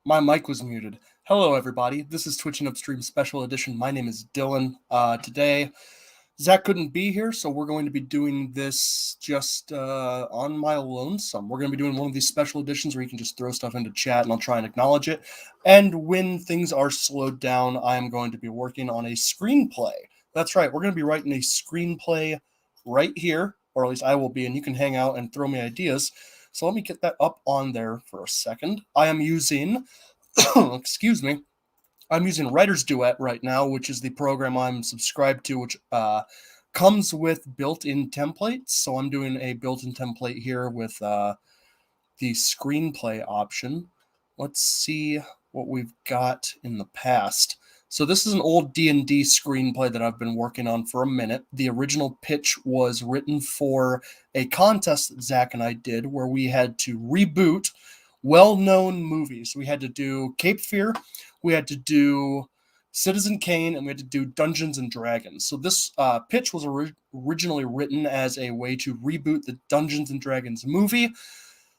My mic was muted. Hello, everybody. This is Twitch and Upstream Special Edition. My name is Dylan. Today, Zach couldn't be here, so we're going to be doing this just on my lonesome. We're going to be doing one of these special editions where you can just throw stuff into chat, and I'll try and acknowledge it. And when things are slowed down, I am going to be working on a screenplay. That's right. We're going to be writing a screenplay right here, or at least I will be, and you can hang out and throw me ideas. So let me get that up on there for a second. I am using, excuse me, I'm using Writer's Duet right now, which is the program I'm subscribed to, which comes with built-in templates. So I'm doing a built-in template here with the screenplay option. Let's see what we've got in the past. So this is an old D&D screenplay that I've been working on for a minute. The original pitch was written for a contest that Zach and I did where we had to reboot well-known movies. We had to do Cape Fear, we had to do Citizen Kane, and we had to do Dungeons and Dragons. So this pitch was originally written as a way to reboot the Dungeons and Dragons movie.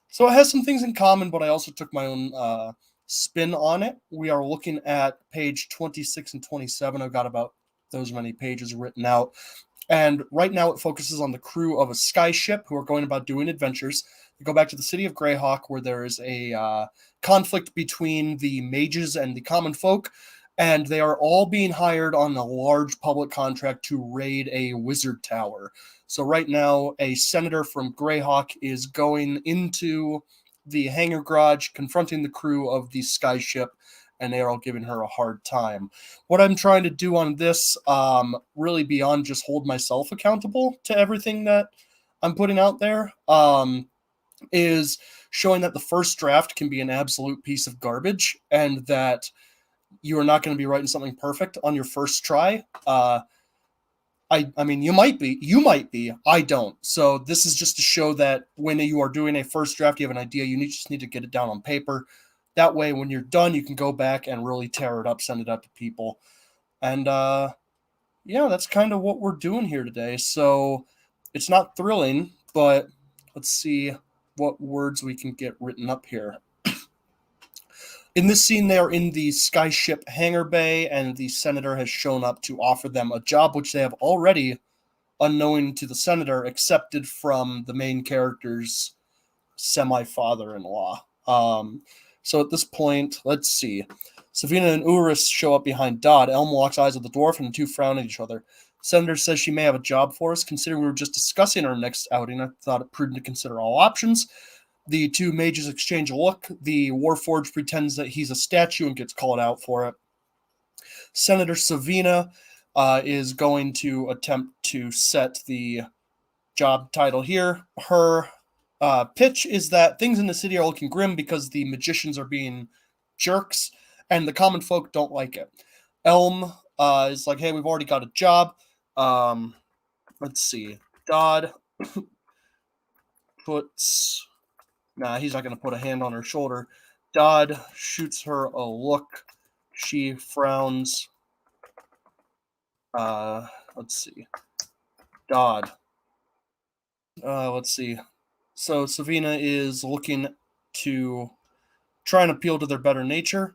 So it has some things in common, but I also took my own spin on it. We are looking at page 26 and 27. I've got about those many pages written out. And right now it focuses on the crew of a skyship who are going about doing adventures. We go back to the city of Greyhawk where there is a conflict between the mages and the common folk, and they are all being hired on a large public contract to raid a wizard tower. So right now, a senator from Greyhawk is going into the hangar garage, confronting the crew of the skyship, and they are all giving her a hard time. What I'm trying to do on this, really beyond just hold myself accountable to everything that I'm putting out there, is showing that the first draft can be an absolute piece of garbage, and that you are not going to be writing something perfect on your first try. I mean, you might be, I don't. So this is just to show that when you are doing a first draft, you have an idea, just need to get it down on paper. That way, when you're done, you can go back and really tear it up, send it out to people. And yeah, that's kind of what we're doing here today. So it's not thrilling, but let's see what words we can get written up here. In this scene, they are in the skyship hangar bay, and the senator has shown up to offer them a job, which they have already, unknowing to the senator, accepted from the main character's semi-father-in-law. So at this point, let's see. Savina and Urus show up behind Dodd. Elm locks eyes with the dwarf, and the two frown at each other. Senator says she may have a job for us. Considering we were just discussing our next outing, I thought it prudent to consider all options. The two mages exchange a look. The Warforged pretends that he's a statue and gets called out for it. Senator Savina is going to attempt to set the job title here. Her pitch is that things in the city are looking grim because the magicians are being jerks, and the common folk don't like it. Elm is like, hey, we've already got a job. Let's see. Dodd puts... Nah, he's not going to put a hand on her shoulder. Dodd shoots her a look. She frowns. Let's see. Dodd. Let's see. So Savina is looking to try and appeal to their better nature.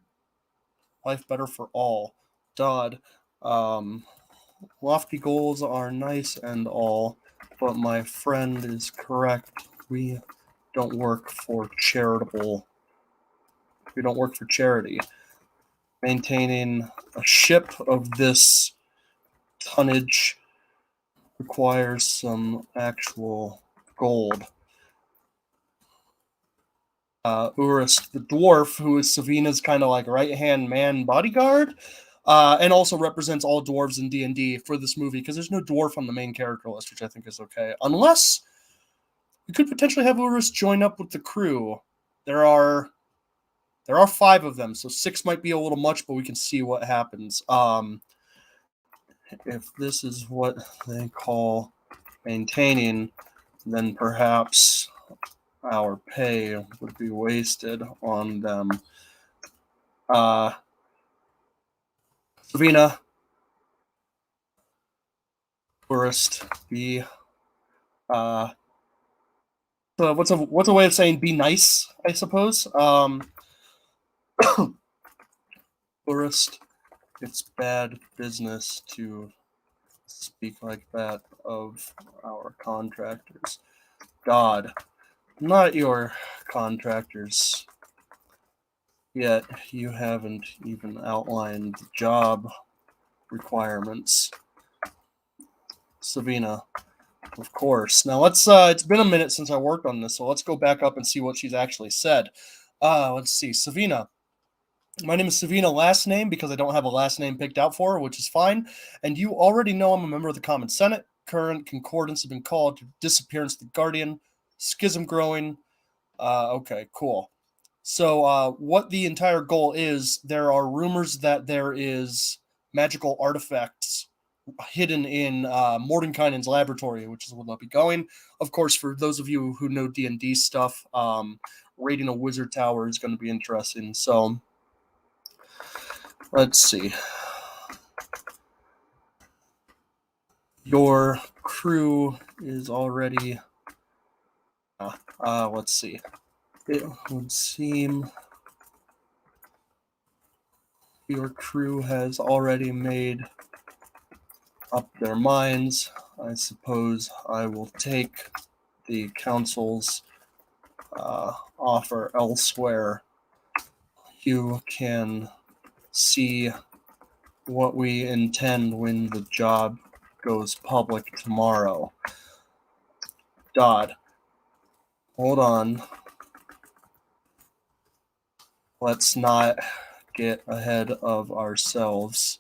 Life better for all. Dodd. Lofty goals are nice and all, but my friend is correct. We don't work for charity. Maintaining a ship of this tonnage requires some actual gold. Urus, the dwarf, who is Savina's kind of like right-hand man bodyguard, and also represents all dwarves in D&D for this movie, because there's no dwarf on the main character list, which I think is okay. Unless we could potentially have Urus join up with the crew. There are 5 of them, so 6 might be a little much, but we can see what happens. If this is what they call maintaining, then perhaps our pay would be wasted on them. Savina, tourist, be so what's a way of saying be nice, I suppose. Tourist, it's bad business to speak like that of our contractors. God, not your contractors. Yet you haven't even outlined the job requirements. Savina, of course. Now let's it's been a minute since I worked on this, so let's go back up and see what she's actually said. Let's see. Savina. My name is Savina, last name, because I don't have a last name picked out for her, which is fine. And you already know I'm a member of the Common Senate. Current concordance have been called to disappearance of the Guardian, schism growing. Okay, cool. So what the entire goal is, there are rumors that there is magical artifacts hidden in Mordenkainen's laboratory, which is where they'll be going. Of course, for those of you who know D&D stuff, raiding a wizard tower is going to be interesting. So let's see. Your crew is already... let's see. It would seem your crew has already made up their minds. I suppose I will take the council's offer elsewhere. You can see what we intend when the job goes public tomorrow. Dodd, hold on. Let's not get ahead of ourselves.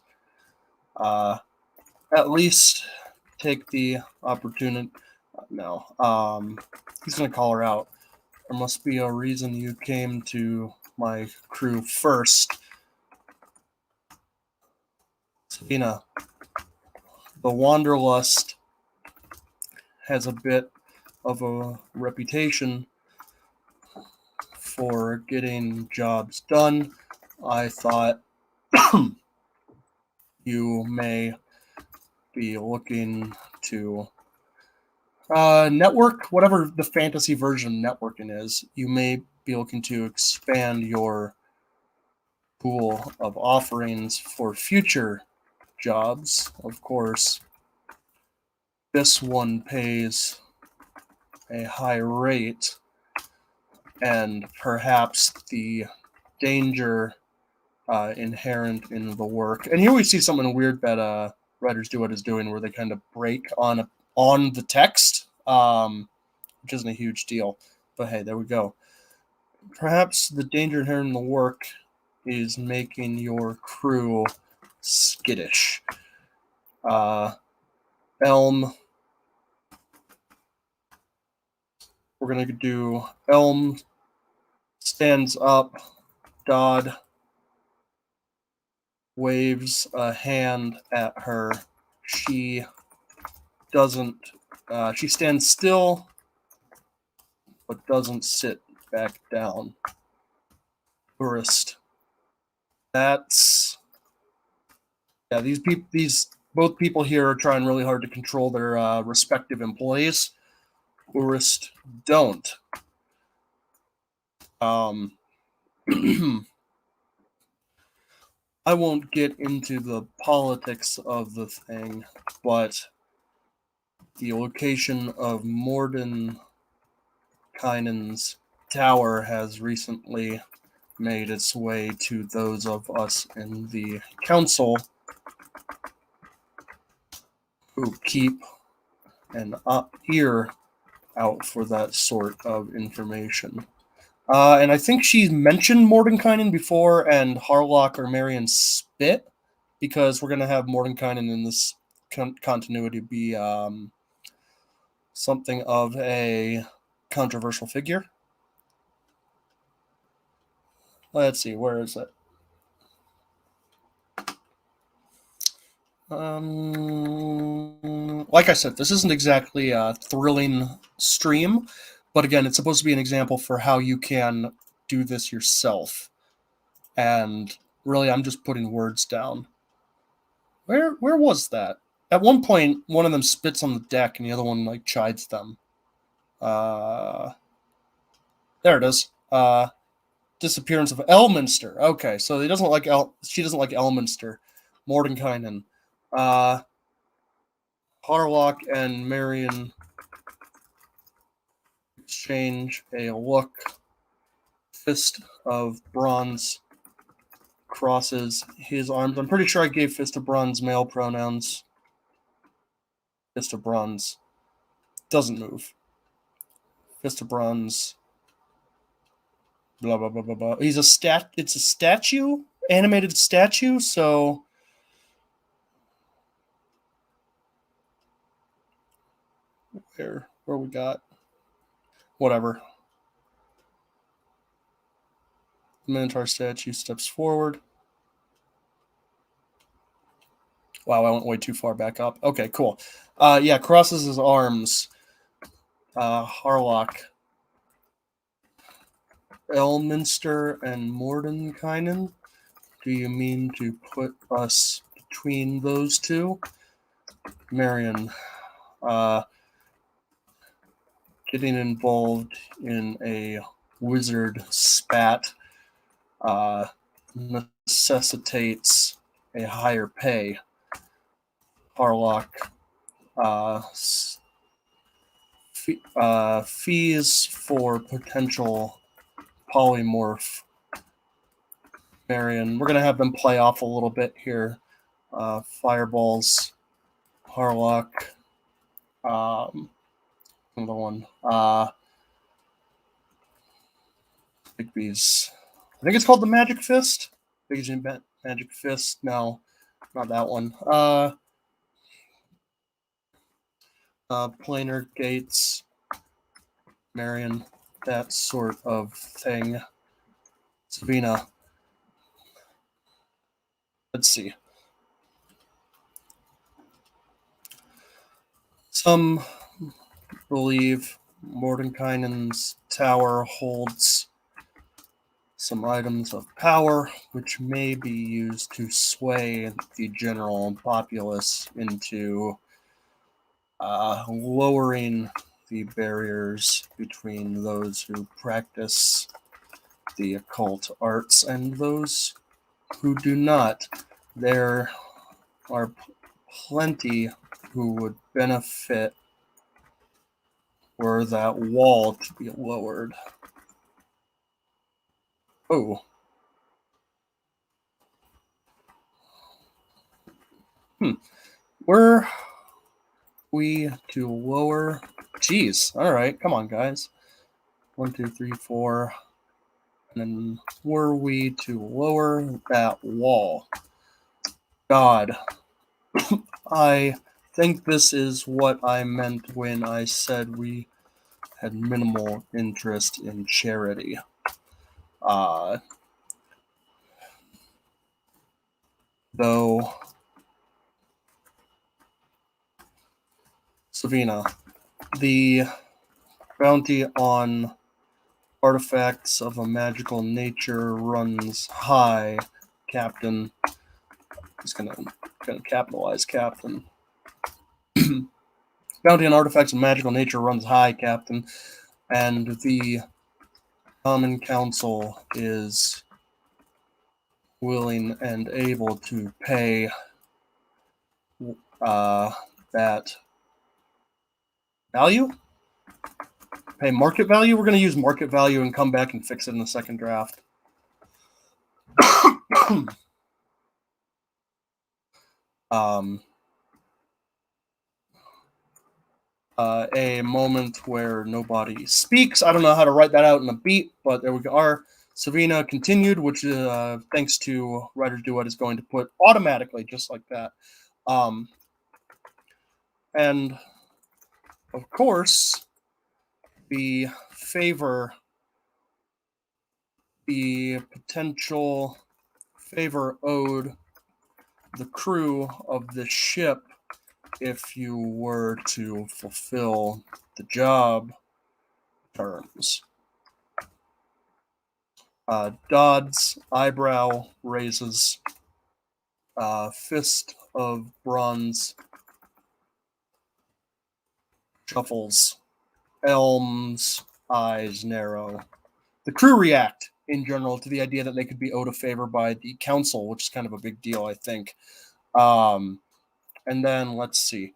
At least take the opportunity. No, he's going to call her out. There must be a reason you came to my crew first. Sabina, the Wanderlust has a bit of a reputation for getting jobs done. I thought you may be looking to network, whatever the fantasy version of networking is. You may be looking to expand your pool of offerings for future jobs. Of course, this one pays a high rate, and perhaps the danger inherent in the work. And you always see something weird that writers do what is doing, where they kind of break on the text, which isn't a huge deal. But hey, there we go. Perhaps the danger inherent in the work is making your crew skittish. Elm. We're going to do Elm stands up. Dodd waves a hand at her. She doesn't. She stands still, but doesn't sit back down. Tourist. That's... Yeah, these both people here are trying really hard to control their respective employees. Tourist don't. I won't get into the politics of the thing, but the location of Mordenkainen's tower has recently made its way to those of us in the council who keep an ear out for that sort of information. And I think she mentioned Mordenkainen before, and Harlock or Marion spit. because we're going to have Mordenkainen in this continuity be something of a controversial figure. Let's see, where is it? Like I said, this isn't exactly a thrilling stream, but again, it's supposed to be an example for how you can do this yourself. And really, I'm just putting words down. Where was that? At one point, one of them spits on the deck, and the other one like chides them. There it is. Disappearance of Elminster. Okay, so he doesn't like she doesn't like Elminster. Mordenkainen. Harlock and Marion exchange a look. Fist of Bronze crosses his arms. I'm pretty sure I gave Fist of Bronze male pronouns. Fist of Bronze doesn't move. Fist of Bronze. Blah blah blah blah blah. He's a stat. It's a statue, animated statue. So where we got whatever. The Minotaur statue steps forward. Wow, I went way too far back up. Okay, cool. Yeah, crosses his arms. Harlock. Elminster and Mordenkainen? Do you mean to put us between those two? Marion. Getting involved in a wizard spat necessitates a higher pay. Harlock. Fees for potential polymorph. Marion. We're going to have them play off a little bit here. Fireballs. Harlock. Another one. Bigby's. I think it's called the Magic Fist. Bigby's Magic Fist. No, not that one. Planar gates. Marion. That sort of thing. Savina. Let's see. Some believe Mordenkainen's tower holds some items of power which may be used to sway the general populace into lowering the barriers between those who practice the occult arts and those who do not. There are plenty who would benefit were that wall to be lowered. Oh. Were we to lower? Jeez. All right. Come on, guys. 1, 2, 3, 4. And then were we to lower that wall? God. I think this is what I meant when I said we had minimal interest in charity. Though Savina, the bounty on artifacts of a magical nature runs high, Captain. Just gonna capitalize Captain. Bounty on artifacts of magical nature runs high, Captain, and the Common Council is willing and able to pay that value? Pay market value? We're going to use market value and come back and fix it in the second draft. A moment where nobody speaks. I don't know how to write that out in a beat, but there we are. Savina continued, which thanks to Writer Duet is going to put automatically, just like that. And of course, the potential favor owed the crew of the ship if you were to fulfill the job terms. Dodd's eyebrow raises. Fist of bronze shuffles. Elm's eyes narrow. The crew react in general to the idea that they could be owed a favor by the council, which is kind of a big deal, I think. And then let's see.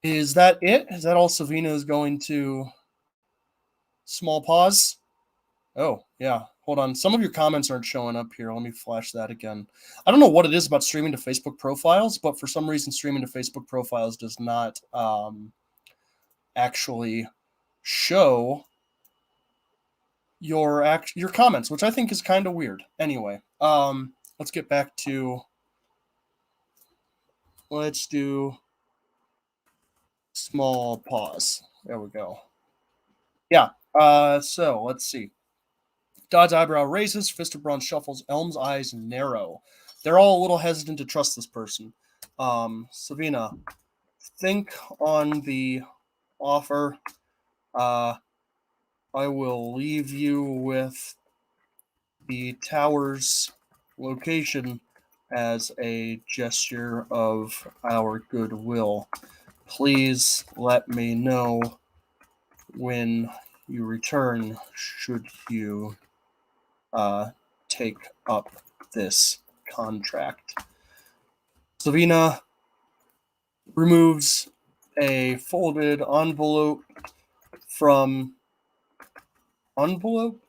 Is that it? Is that all Savina is going to? Small pause. Oh, yeah. Hold on. Some of your comments aren't showing up here. Let me flash that again. I don't know what it is about streaming to Facebook profiles, but for some reason, streaming to Facebook profiles does not actually show your comments, which I think is kind of weird. Anyway, let's get back to. Let's do small pause. There we go. Yeah. So let's see. Dodd's eyebrow raises, Fist of Bronze shuffles, Elm's eyes narrow. They're all a little hesitant to trust this person. Savina, think on the offer. I will leave you with the tower's location as a gesture of our goodwill. Please let me know when you return, should you take up this contract. Savina removes a folded envelope from envelope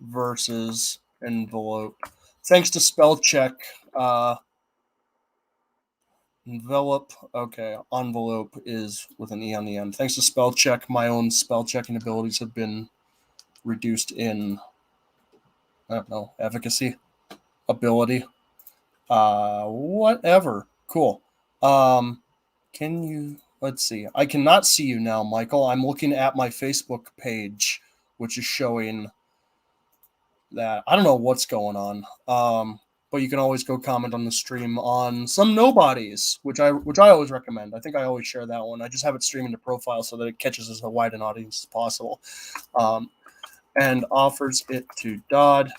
versus envelope. Thanks to spell check, envelope. Okay, envelope is with an E on the end. Thanks to spell check, my own spell checking abilities have been reduced in, I don't know, efficacy, ability, whatever. Cool. Can you? Let's see. I cannot see you now, Michael. I'm looking at my Facebook page, which is showing that I don't know what's going on. But you can always go comment on the stream on Some Nobodies, which I always recommend. I think I always share that one. I just have it streaming to profile so that it catches as wide an audience as possible. And offers it to Dodd.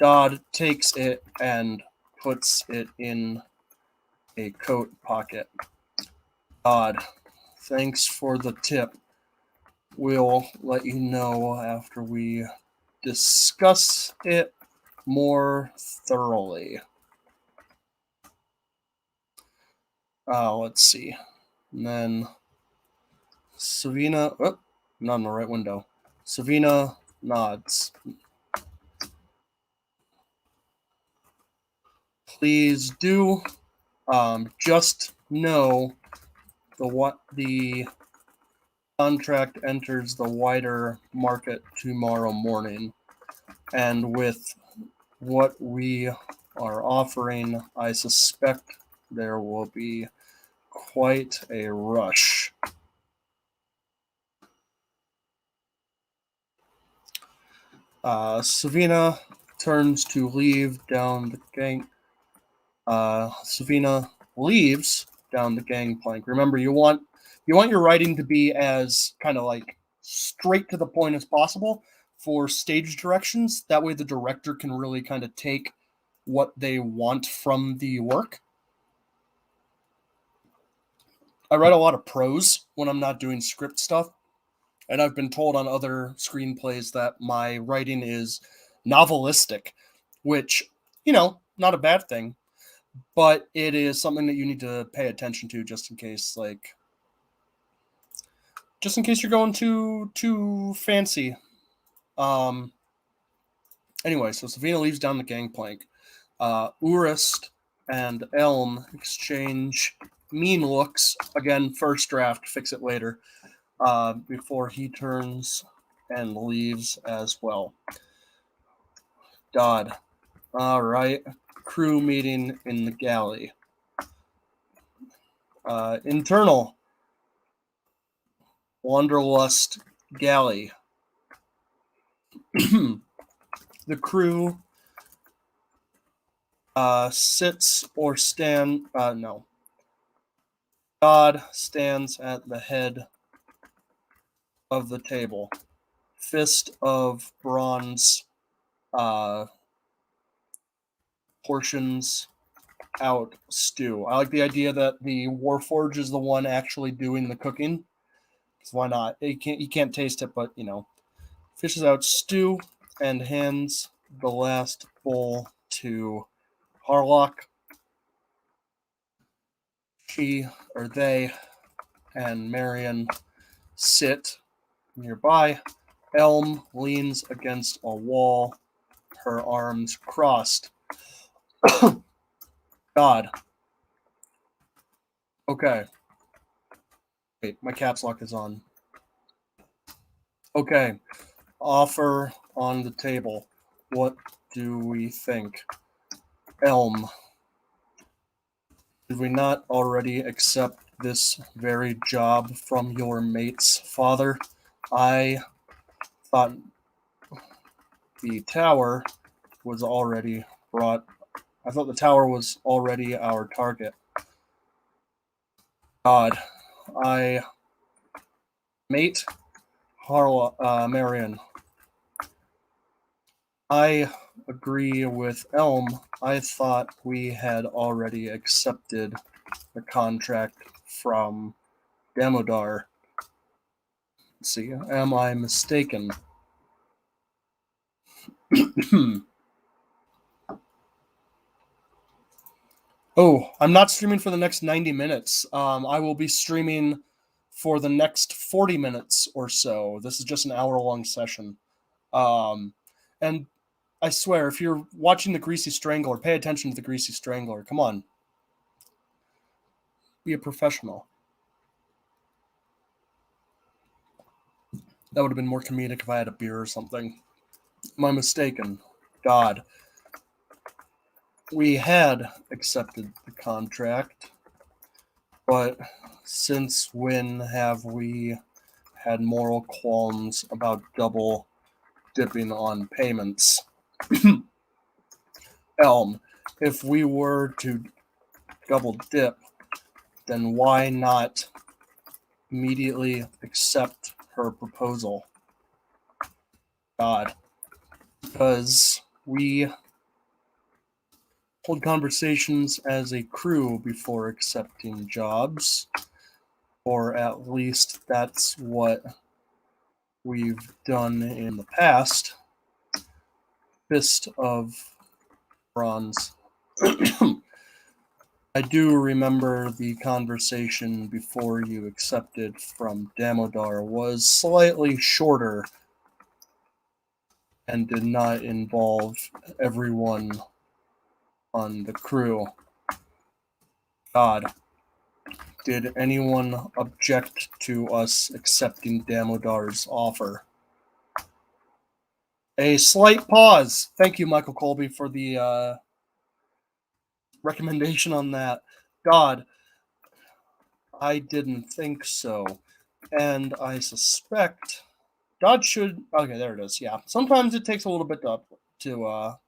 Dodd takes it and puts it in a coat pocket. Dodd, thanks for the tip. We'll let you know after we discuss it more thoroughly. Let's see. And then Savina, not in the right window. Savina nods. Please do. Just know the contract enters the wider market tomorrow morning, and with what we are offering, I suspect there will be quite a rush. Savina turns to leave down the gang. Savina leaves down the gangplank. Remember, you want your writing to be as kind of like straight to the point as possible for stage directions. That way the director can really kind of take what they want from the work. I write a lot of prose when I'm not doing script stuff, and I've been told on other screenplays that my writing is novelistic, which, not a bad thing, but it is something that you need to pay attention to just in case you're going too fancy. Anyway, so Savina leaves down the gangplank. Urist and Elm exchange mean looks. Again, first draft, fix it later. Before he turns and leaves as well. God. All right. Crew meeting in the galley. Internal. Wanderlust galley. The crew sits or stand. No. God stands at the head of the table. Fist of bronze portions out stew. I like the idea that the Warforged is the one actually doing the cooking. Because why not? You can't taste it, but fishes out stew and hands the last bowl to Harlock. She or they and Marion sit nearby. Elm leans against a wall, her arms crossed. God. Okay. Wait, my caps lock is on. Okay. Offer on the table. What do we think? Elm. Did we not already accept this very job from your mate's father? I thought the tower was already brought. I thought the tower was already our target. God. Mate, Marion. I agree with Elm. I thought we had already accepted the contract from Damodar. Let's see, am I mistaken? Oh, I'm not streaming for the next 90 minutes. I will be streaming for the next 40 minutes or so. This is just an hour-long session. And I swear, if you're watching The Greasy Strangler, pay attention to The Greasy Strangler. Come on. Be a professional. That would have been more comedic if I had a beer or something. Am I mistaken? God. We had accepted the contract, but since when have we had moral qualms about double dipping on payments? Elm, if we were to double dip, then why not immediately accept her proposal? God. Because we hold conversations as a crew before accepting jobs, or at least that's what we've done in the past. Fist of bronze. I do remember the conversation before you accepted from Damodar was slightly shorter and did not involve everyone on the crew. God. Did anyone object to us accepting Damodar's offer? A slight pause. Thank you, Michael Colby, for the recommendation on that. God, I didn't think so. And I suspect God should. Okay, there it is. Yeah. Sometimes it takes a little bit to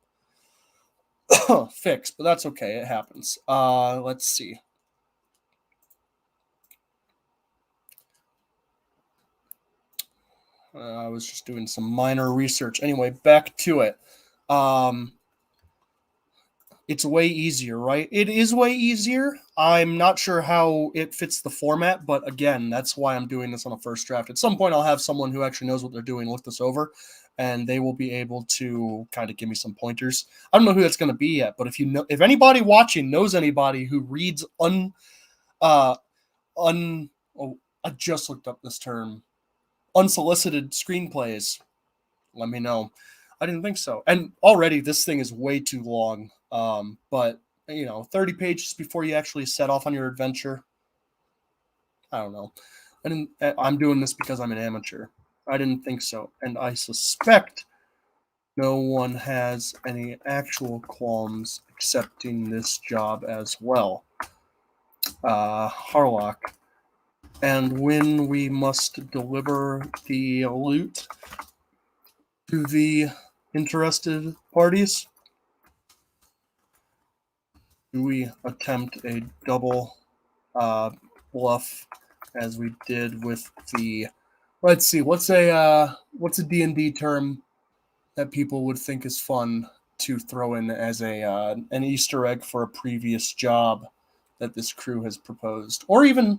fix, but that's okay. It happens. Let's see. I was just doing some minor research. Anyway, back to it. It's way easier, right? It is way easier. I'm not sure how it fits the format, but again, that's why I'm doing this on a first draft. At some point, I'll have someone who actually knows what they're doing look this over, and they will be able to kind of give me some pointers. I don't know who that's going to be yet, but if anybody watching knows anybody who reads oh, I just looked up this term, unsolicited screenplays, let me know. I didn't think so. And already this thing is way too long. But 30 pages before you actually set off on your adventure. I don't know. I'm doing this because I'm an amateur. I didn't think so, and I suspect no one has any actual qualms accepting this job as well. Harlock. And when we must deliver the loot to the interested parties, do we attempt a double bluff as we did with the, let's see, what's a D&D term that people would think is fun to throw in as a an Easter egg for a previous job that this crew has proposed, or even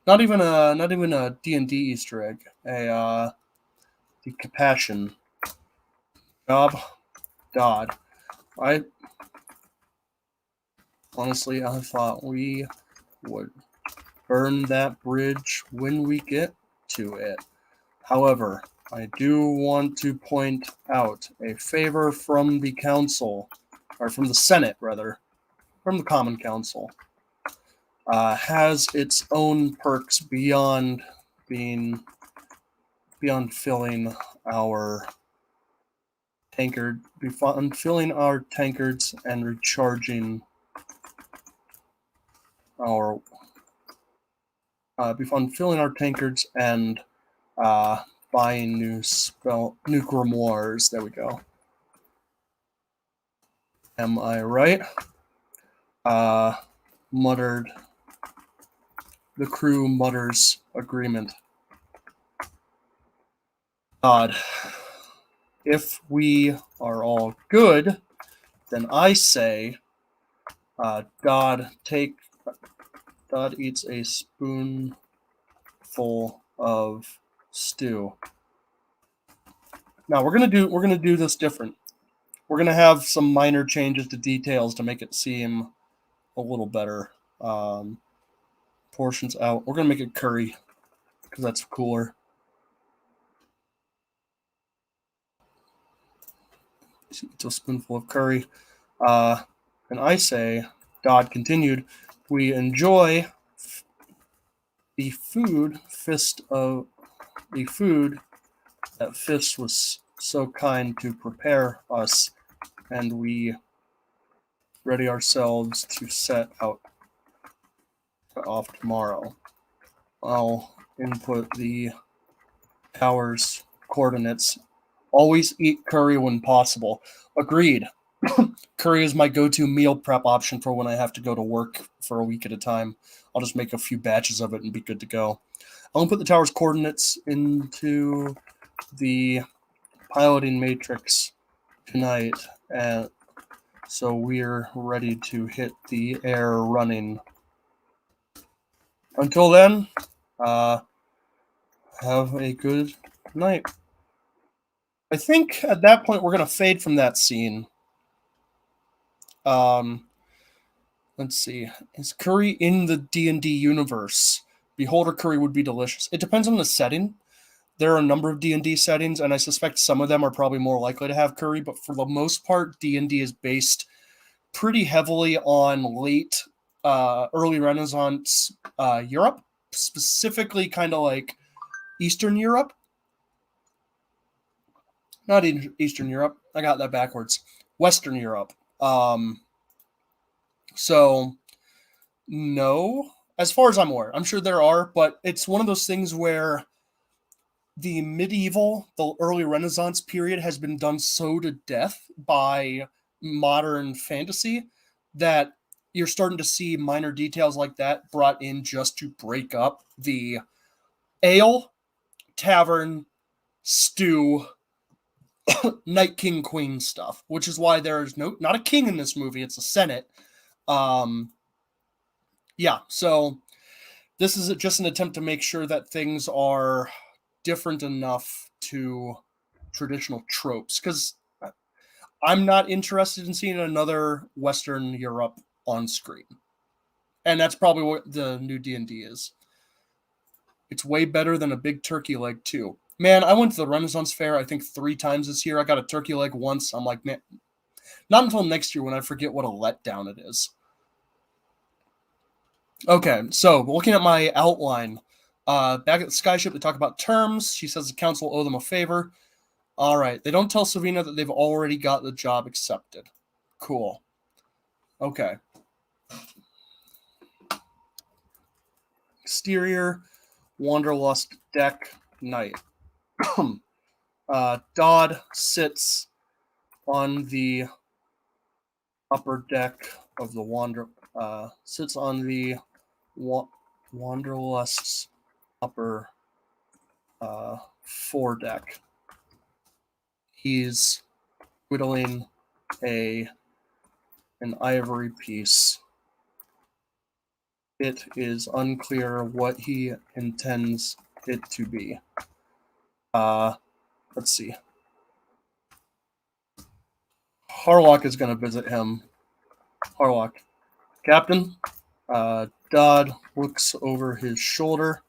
not even a D&D Easter egg, a the compassion job. God, I honestly I thought we would burn that bridge when we get to it. However, I do want to point out a favor from the council, or from the Senate, rather, from the Common Council, has its own perks beyond filling our filling our tankards and recharging our beyond filling our tankards and buying new grimoires. There we go. Am I right? Muttered. The crew mutters agreement. God, if we are all good, then I say, Dodd eats a spoonful of stew. Now we're gonna do this different. We're gonna have some minor changes to details to make it seem a little better. Portions out. We're gonna make it curry because that's cooler. It's a spoonful of curry. And I say, Dodd continued, we enjoy the food that Fist was so kind to prepare us, and we ready ourselves to set out off tomorrow. I'll input the tower's coordinates. Always eat curry when possible. Agreed. Curry is my go-to meal prep option for when I have to go to work for a week at a time. I'll just make a few batches of it and be good to go. I'll input the tower's coordinates into the piloting matrix tonight, and so we're ready to hit the air running. Until then, have a good night. I think at that point we're going to fade from that scene. Let's see. Is curry in the D&D universe? Beholder curry would be delicious. It depends on the setting. There are a number of D&D settings, and I suspect some of them are probably more likely to have curry, but for the most part, D&D is based pretty heavily on late, early Renaissance Europe, specifically kind of like Eastern Europe. Not Eastern Europe. I got that backwards. Western Europe. So, no, as far as I'm aware, I'm sure there are, but it's one of those things where the early Renaissance period has been done so to death by modern fantasy that you're starting to see minor details like that brought in just to break up the ale, tavern, stew, Night King Queen stuff, which is why there's not a king in this movie, it's a Senate. Yeah, so this is just an attempt to make sure that things are different enough to traditional tropes, because I'm not interested in seeing another Western Europe on screen. And that's probably what the new D&D is. It's way better than a big turkey leg, too. Man, I went to the Renaissance Fair, I think 3 times this year. I got a turkey leg once. I'm like, man, not until next year when I forget what a letdown it is. Okay, so looking at my outline, Back at the skyship, they talk about terms. She says the council owe them a favor. All right. They don't tell Savina that they've already got the job accepted. Cool. Okay. Exterior, Wanderlust deck, night. Dodd sits on the upper deck of the sits on the Wanderlust's upper foredeck. He's whittling an ivory piece. It is unclear what he intends it to be. Let's see. Harlock is going to visit him. Harlock, Captain. Dodd looks over his shoulder.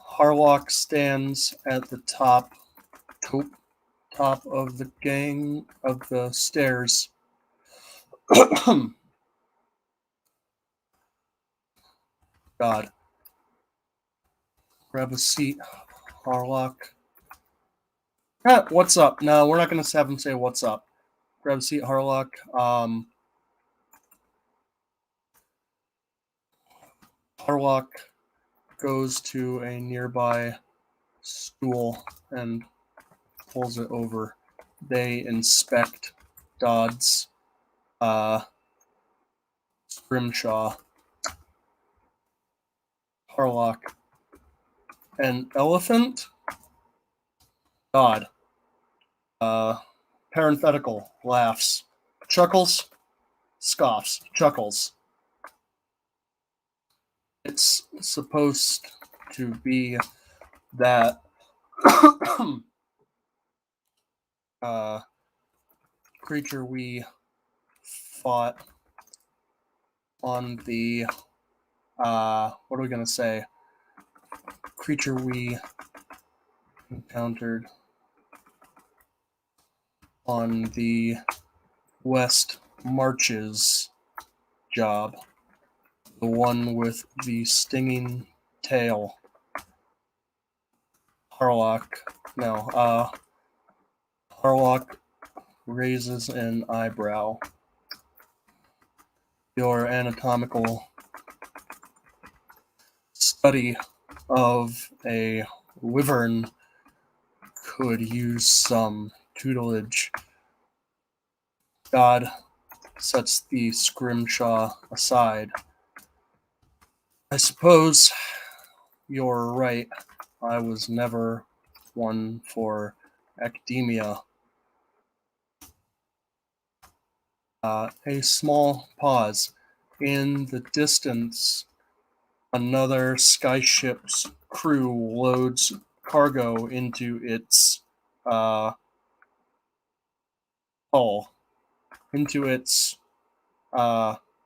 Harlock stands at the top of the stairs. God. Grab a seat, Harlock. What's up? No, we're not going to have him say what's up. Grab a seat, Harlock. Harlock goes to a nearby stool and pulls it over. They inspect Dodd's scrimshaw. Harlock. An elephant? Dodd. Parenthetical. Laughs. Chuckles. Scoffs. Chuckles. It's supposed to be that creature we fought on the what are we gonna say? Creature we encountered on the West Marches job. The one with the stinging tail. Harlock. No, Harlock raises an eyebrow. Your anatomical study of a wyvern could use some tutelage. Dodd sets the scrimshaw aside. I suppose you're right. I was never one for academia. A small pause. In the distance, another skyship's crew loads cargo into its hull. Into its what's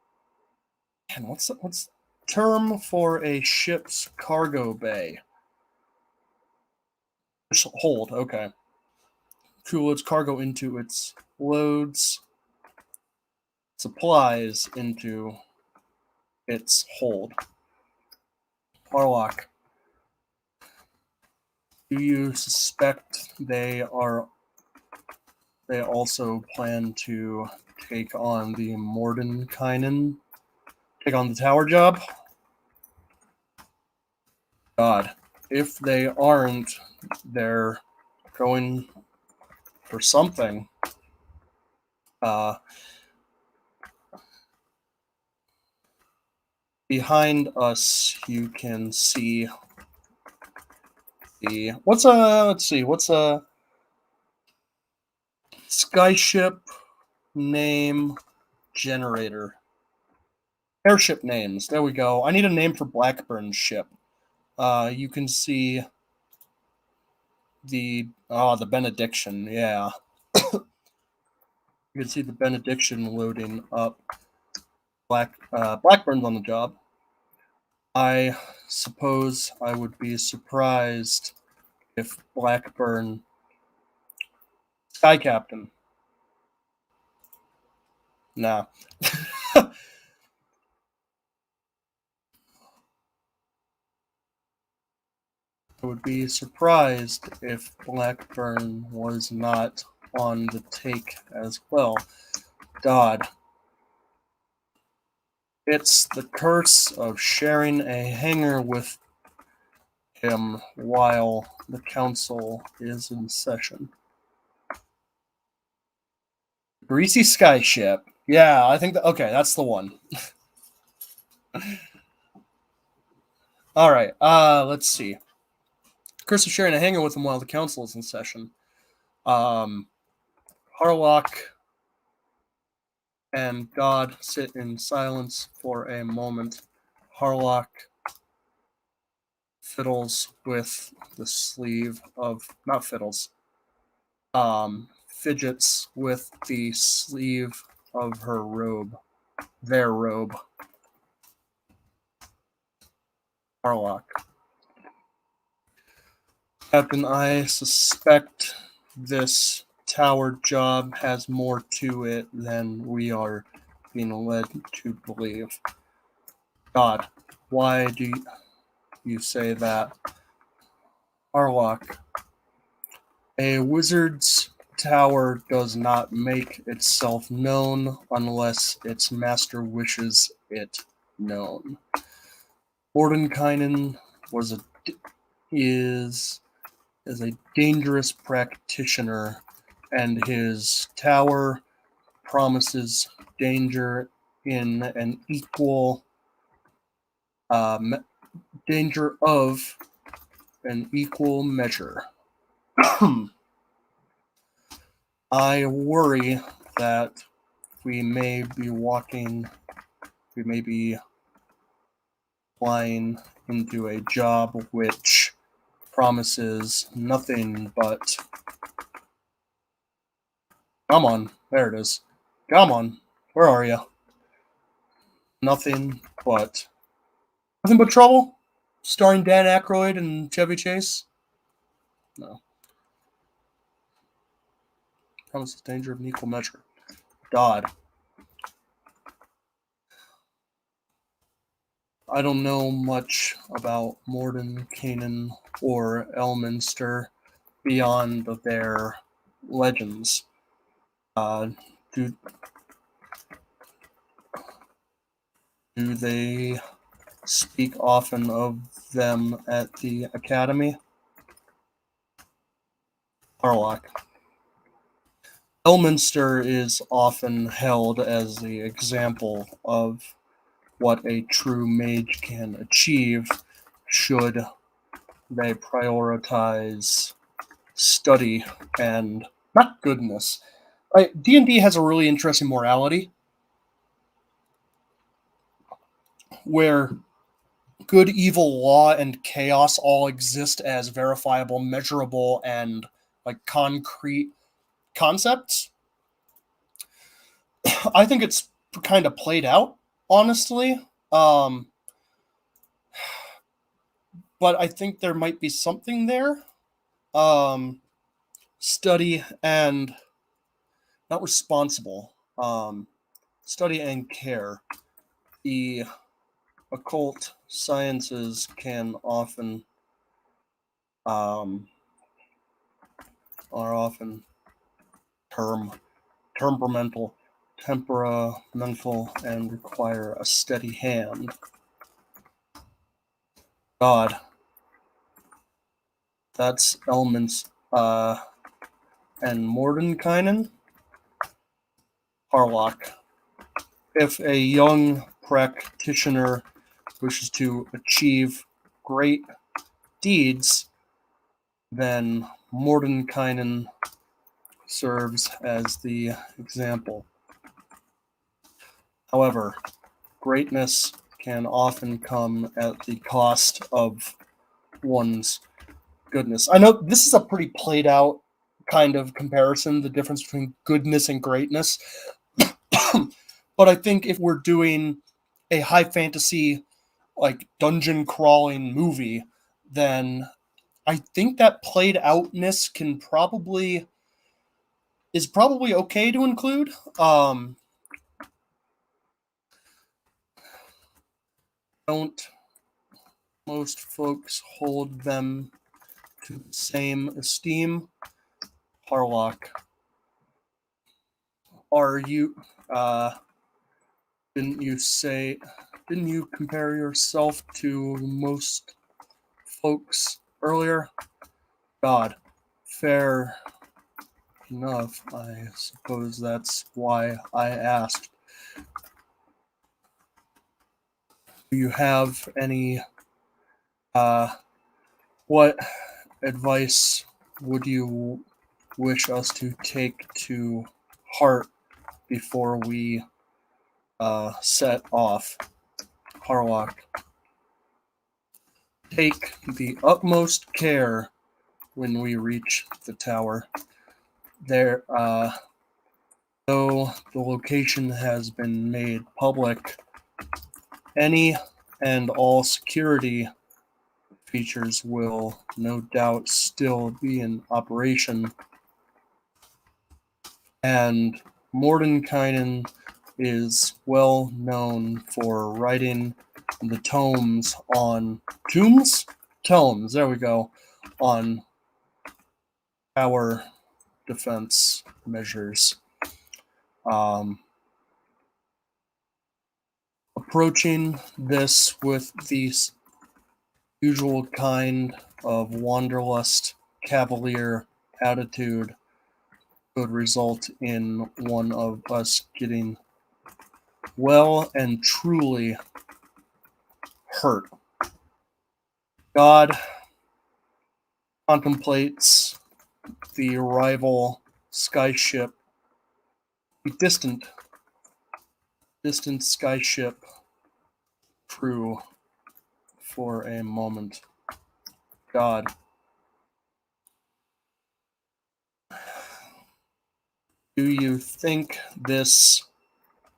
term for a ship's cargo bay? Hold. Okay. Crew loads cargo into its loads supplies into its hold. Harlock, do you suspect they also plan to take on the Mordenkainen? Take on the tower job? God, if they aren't, they're going for something. Behind us, you can see what's a skyship name generator. Airship names. There we go. I need a name for Blackburn's ship. You can see the benediction. Yeah. You can see the benediction loading up. Blackburn's on the job. I suppose I would be surprised if Blackburn Sky Captain. Nah. would be surprised if Blackburn was not on the take as well. God. It's the curse of sharing a hangar with him while the council is in session. Greasy Skyship. Yeah, I think that. Okay, that's the one. All right. Let's see. Curse of sharing a hangar with him while the council is in session. Harlock and God sit in silence for a moment. Harlock fiddles with the sleeve of not fiddles. Fidgets with the sleeve of her robe. Their robe. Harlock. Captain, I suspect this tower job has more to it than we are being led to believe. God, why do you say that? Harlock. A wizard's tower does not make itself known unless its master wishes it known. Mordenkainen is a dangerous practitioner, and his tower promises danger in an equal danger of an equal measure. I worry that we may be flying into a job which promises nothing but. Come on, there it is. Come on, where are you? Nothing but trouble. Starring Dan Aykroyd and Chevy Chase. No. Promises danger of an equal measure. God. I don't know much about Mordenkainen or Elminster beyond their legends. Do they speak often of them at the academy? Harlock. Elminster is often held as the example of what a true mage can achieve should they prioritize study and not goodness. D&D has a really interesting morality where good, evil, law, and chaos all exist as verifiable, measurable, and concrete concepts. I think it's kind of played out, honestly. But I think there might be something there. Study and not responsible. Study and care. The occult sciences can often are often temperamental, and require a steady hand. God, that's elements. And Mordenkainen, Harlock. If a young practitioner wishes to achieve great deeds, then Mordenkainen serves as the example. However, greatness can often come at the cost of one's goodness. I know this is a pretty played out kind of comparison, the difference between goodness and greatness. But I think if we're doing a high fantasy, dungeon crawling movie, then I think that played outness is probably okay to include. Don't most folks hold them to the same esteem. Harlock, are you, didn't you compare yourself to most folks earlier? God, fair enough. I suppose that's why I asked. Do you have any, what advice would you wish us to take to heart before we set off? Harlock, take the utmost care when we reach the tower. There, though the location has been made public, any and all security features will no doubt still be in operation, and Mordenkainen is well known for writing the tomes, there we go, on our defense measures. Approaching this with the usual kind of wanderlust cavalier attitude could result in one of us getting well and truly hurt. God contemplates the arrival skyship, the distant skyship crew for a moment. God, do you think this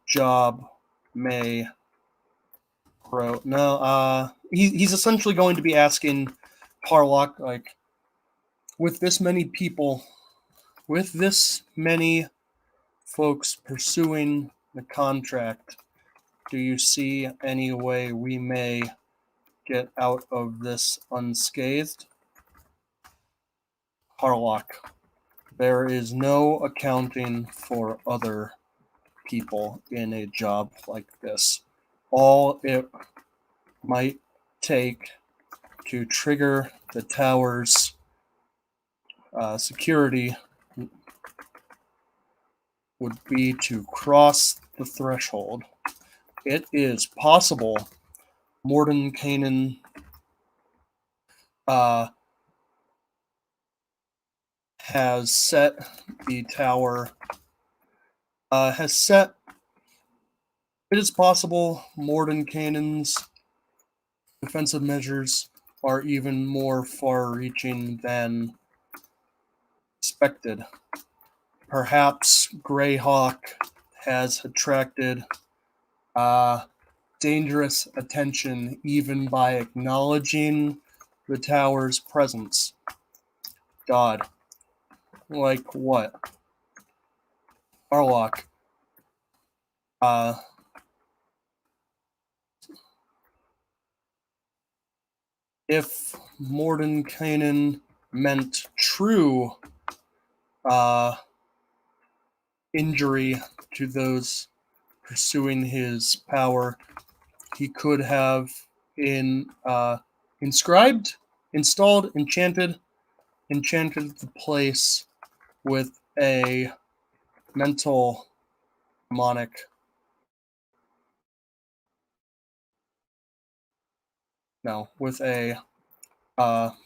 job may grow? No, he's essentially going to be asking Harlock, like, with this many people, with this many folks pursuing the contract, do you see any way we may get out of this unscathed? Harlock, there is no accounting for other people in a job like this. All it might take to trigger the tower's security would be to cross the threshold. It is possible Mordenkainen has set the tower, it is possible Mordenkainen's defensive measures are even more far-reaching than expected. Perhaps Greyhawk has attracted dangerous attention even by acknowledging the tower's presence. God, like what? Harlock, if Mordenkainen meant true injury to those pursuing his power, he could have enchanted the place with a mental demonic with a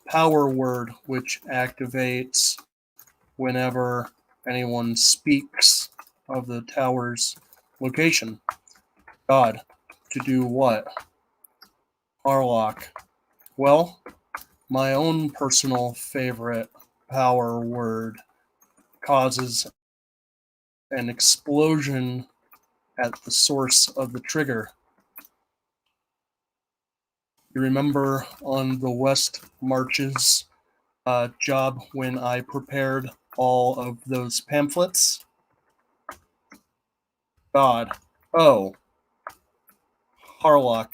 power word which activates whenever anyone speaks of the tower's location. God, to do what? Harlock, well, my own personal favorite power word causes an explosion at the source of the trigger. You remember on the West Marches job when I prepared all of those pamphlets? God. Oh. Harlock.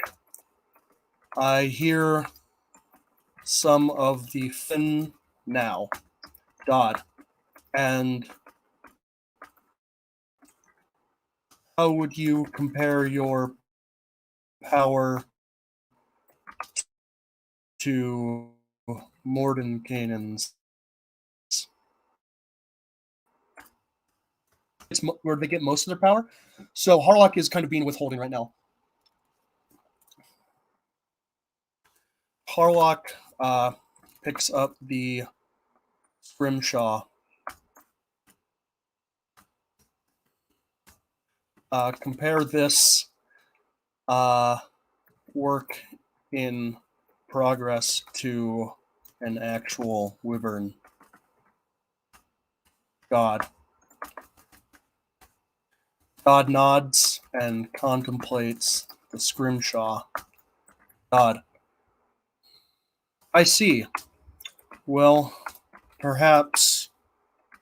I hear some of the fin now. God. And how would you compare your power to Mordenkainen's? It's where they get most of their power. So Harlock is kind of being withholding right now. Harlock picks up the scrimshaw. Compare this work in progress to an actual wyvern. God. God nods and contemplates the scrimshaw. God. I see. Well, perhaps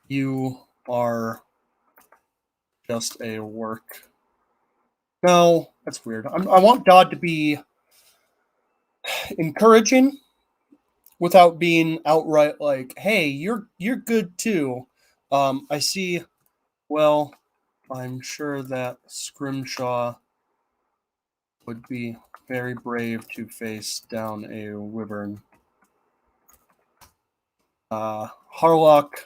you are just a work. No, that's weird. I want God to be encouraging without being outright like, "Hey, you're good too." I see. Well, I'm sure that Scrimshaw would be very brave to face down a wyvern. Harlock's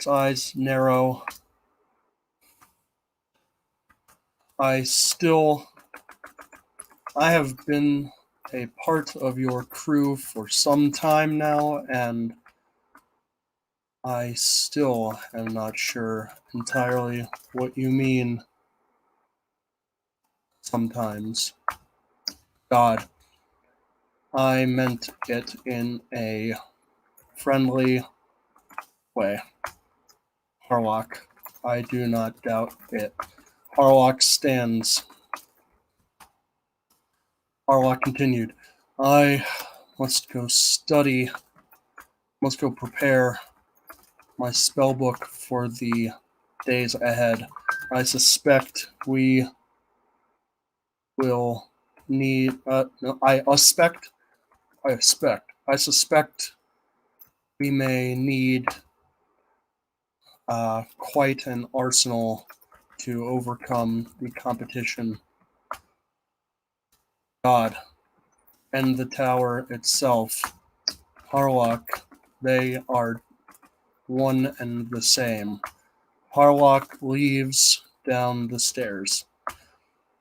eyes narrow. I have been a part of your crew for some time now, and I still am not sure entirely what you mean. Sometimes. God. I meant it in a friendly way. Harlock. I do not doubt it. Harlock stands. Harlock continued. I must go study, must go prepare my spell book for the days ahead. I suspect we will need, no, I suspect we may need quite an arsenal to overcome the competition. God. And the tower itself. Harlock, they are one and the same. Harlock leaves down the stairs.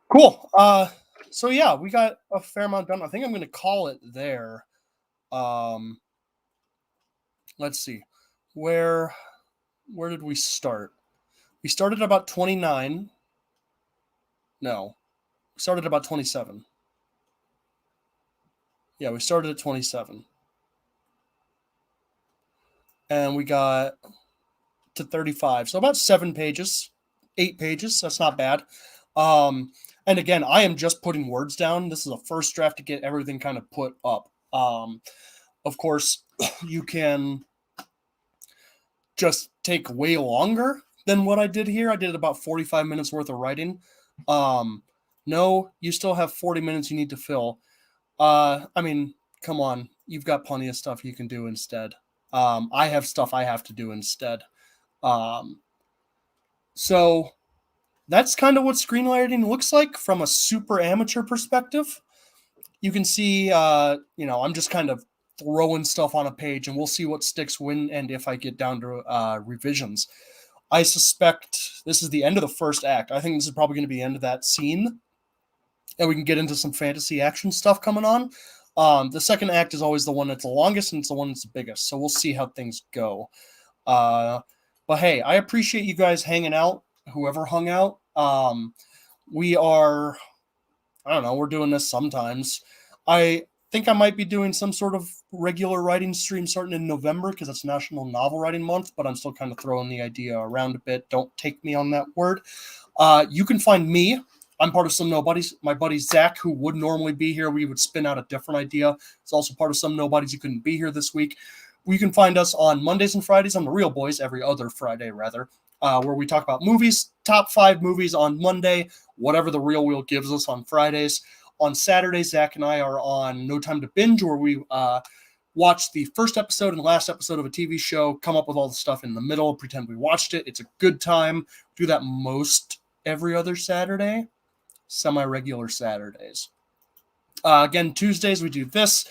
Cool. So yeah, we got a fair amount done. I think I'm going to call it there. Let's see. Where did we start? We started about 29. No. We started about 27. Yeah, we started at 27. And we got to 35. So about 7 pages, 8 pages. That's not bad. And again, I am just putting words down. This is a first draft to get everything kind of put up. Of course, you can just take way longer than what I did here. I did about 45 minutes worth of writing. No, you still have 40 minutes you need to fill. I mean, come on. You've got plenty of stuff you can do instead. I have stuff I have to do instead. So that's kind of what screenwriting looks like from a super amateur perspective. You can see, I'm just kind of throwing stuff on a page, and we'll see what sticks when and if I get down to revisions. I suspect this is the end of the first act. I think this is probably going to be the end of that scene, and we can get into some fantasy action stuff coming on. The second act is always the one that's the longest, and it's the one that's the biggest, so we'll see how things go. But hey, I appreciate you guys hanging out, whoever hung out. We are, I don't know, we're doing this sometimes. I think I might be doing some sort of regular writing stream starting in November because it's National Novel Writing Month, but I'm still kind of throwing the idea around a bit. Don't take me on that word. You can find me. I'm part of Some Nobodies. My buddy Zach, who would normally be here, we would spin out a different idea. It's also part of Some Nobodies. You couldn't be here this week. You can find us on Mondays and Fridays on The Real Boys, every other Friday, rather, where we talk about movies, top 5 movies on Monday, whatever the Real Wheel gives us on Fridays. On Saturday, Zach and I are on No Time to Binge, where we watch the first episode and last episode of a TV show, come up with all the stuff in the middle, pretend we watched it. It's a good time. Do that most every other Saturday, semi-regular Saturdays. Again, Tuesdays we do this.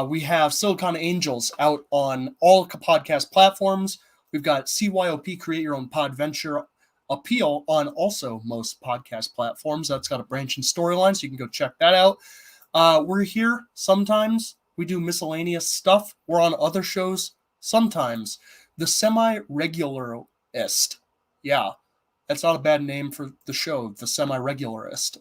We have Silicon Angels out on all podcast platforms. We've got CYOP, Create Your Own Podventure, APP.E.al on also most podcast platforms. That's got a branching storyline, so you can go check that out. We're here sometimes. We do miscellaneous stuff. We're on other shows sometimes. The Semi-Regularist. Yeah, that's not a bad name for the show, The Semi-Regularist.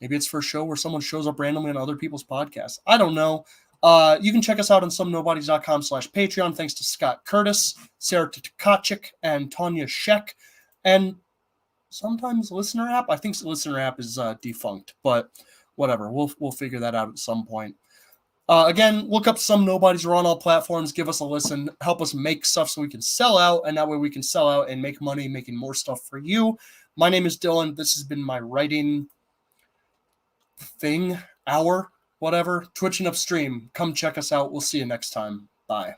Maybe it's for a show where someone shows up randomly on other people's podcasts. I don't know. You can check us out on somenobodies.com/Patreon. Thanks to Scott Curtis, Sarah Tkachik, and Tanya Sheck. And sometimes Listener App. I think Listener App is defunct, but whatever. We'll figure that out at some point. Again, look up Some Nobodies. We're on all platforms. Give us a listen. Help us make stuff so we can sell out, and that way we can sell out and make money making more stuff for you. My name is Dylan. This has been my writing hour, whatever. Twitch and Upstream. Come check us out. We'll see you next time. Bye.